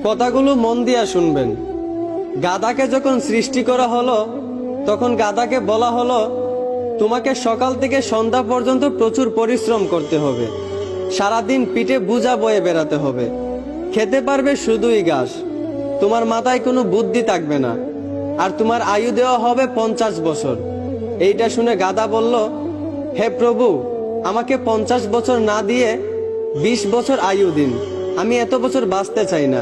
কথাগুলো মন দিয়া শুনবেন। গাধাকে যখন সৃষ্টি করা হলো তখন গাধাকে বলা হলো, তোমাকে সকাল থেকে সন্ধ্যা পর্যন্ত প্রচুর পরিশ্রম করতে হবে, সারাদিন পিঠে বোঝা বয়ে বেড়াতে হবে, খেতে পারবে শুধুই ঘাস, তোমার মাথায় কোনো বুদ্ধি থাকবে না, আর তোমার আয়ু দেওয়া হবে 50 বছর। এইটা শুনে গাধা বলল, হে প্রভু, আমাকে 50 বছর না দিয়ে 20 বছর আয়ু দিন, আমি এত বছর বাঁচতে চাই না।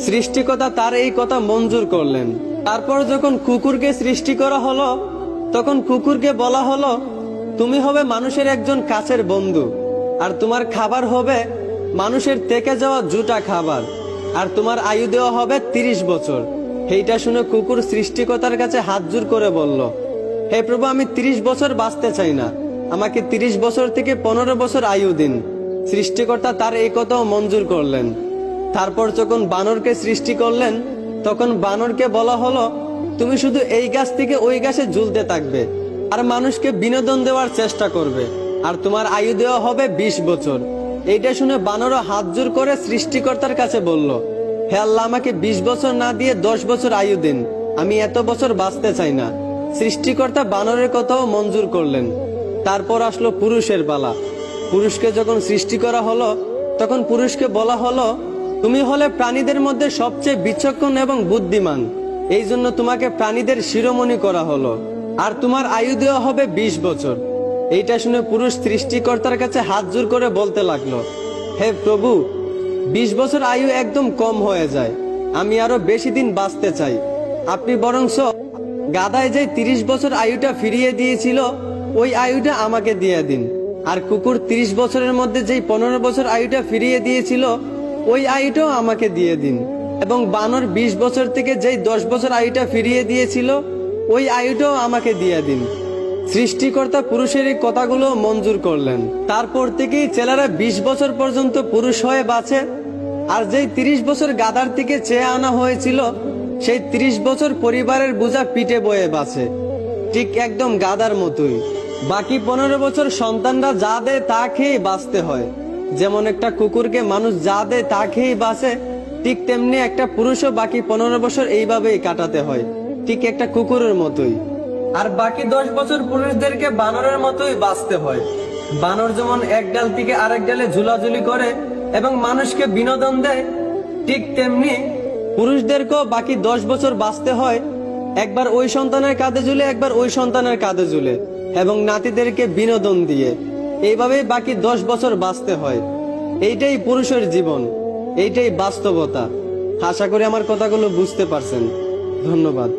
সৃষ্টিকর্তা তার এই কথা মঞ্জুর করলেন। তারপর যখন কুকুরকে সৃষ্টি করা হলো তখন কুকুরকে বলা হলো, তুমি হবে মানুষের একজন কাছের বন্ধু, আর তোমার খাবার হবে মানুষের থেকে যাওয়া জুটা খাবার, আর তোমার আয়ু দেওয়া হবে 30 বছর। এইটা শুনে কুকুর সৃষ্টিকর্তার কাছে হাত জোর করে বলল, হে প্রভু, আমি 30 বছর বাঁচতে চাই না, আমাকে 30 বছর থেকে 15 বছর আয়ু দিন। সৃষ্টিকর্তা তার এই কথাও মঞ্জুর করলেন। তারপর যখন বানরকে সৃষ্টি করলেন তখন বানরকে বলা হলো, তুমি শুধু এই গাছ থেকে ওই গাছে ঝুলতে থাকবে আর মানুষকে বিনোদন দেওয়ার চেষ্টা করবে, আর তোমার আয়ু দেওয়া হবে 20 বছর। এইটা শুনে বানরও হাত জোর করে সৃষ্টিকর্তার কাছে বলল, হে আল্লাহ, আমাকে 20 বছর না দিয়ে 10 বছর আয়ু দিন, আমি এত বছর বাঁচতে চাই না। সৃষ্টিকর্তা বানরের কথাও মঞ্জুর করলেন। তারপর আসলো পুরুষের পালা। পুরুষকে যখন সৃষ্টি করা হলো তখন পুরুষকে বলা হলো, তুমি হলে প্রাণীদের মধ্যে সবচেয়ে বিচক্ষণ এবং বুদ্ধিমান, এই জন্য তোমাকে প্রাণীদের শিরোমণি করা হলো, আর তোমার আয়ু দেওয়া হবে 20 বছর। এইটা শুনে পুরুষ সৃষ্টিকর্তার কাছে হাত জোর করে বলতে লাগলো, হে প্রভু, 20 বছর আয়ু একদম কম হয়ে যায়, আমি আরো বেশি দিন বাঁচতে চাই, আপনি বরংস গাধায় যে 30 বছর আয়ুটা ফিরিয়ে দিয়েছিল ওই আয়ুটা আমাকে দিয়ে দিন, আর কুকুর 30 বছরের মধ্যে যেই 15 বছর আয়ুটা ফিরিয়ে দিয়েছিল ওই আয়ুটাও আমাকে দিয়ে দিন, এবং বানর 20 বছর থেকে যেই 10 বছর আয়ুটা ফিরিয়ে দিয়েছিল ওই আয়ুটাও আমাকে দিয়ে দিন। সৃষ্টিকর্তা পুরুষের এই কথাগুলো মঞ্জুর করলেন। তারপর থেকেই ছেলেরা 20 বছর পর্যন্ত পুরুষ হয়ে বাঁচে, আর যেই 30 বছর গাধার থেকে চেয়ে আনা হয়েছিল সেই 30 বছর পরিবারের বোঝা পিঠে বয়ে বাঁচে, ঠিক একদম গাধার মতোই। বাকি 15 বছর সন্তানরা যা দেয় তা খেয়েই বাঁচতে হয়। যেমন একটা কুকুরকে মানুষ যা দেয় তা খেয়েই বাঁচে, ঠিক তেমনি একটা পুরুষও বাকি 15 বছর এইভাবেই কাটাতে হয়, ঠিক একটা কুকুরের মতোই। আর বাকি 10 বছর পুরুষদেরকে বানরের মতোই বাঁচতে হয়। বানর যেমন এক ডাল থেকে আরেক ডালে ঝুলাঝুলি করে এবং মানুষকে বিনোদন দেয়, ঠিক তেমনি পুরুষদেরকেও বাকি 10 বছর বাঁচতে হয়, একবার ওই সন্তানের কাঁধে ঝুলে একবার ওই সন্তানের কাঁধে ঝুলে, এবং নাতিদেরকে বিনোদন দিয়ে এইভাবেই বাকি 10 বছর বাঁচতে হয়। এইটাই পুরুষের জীবন, এইটাই বাস্তবতা। আশা করি আমার কথাগুলো বুঝতে পারছেন। ধন্যবাদ।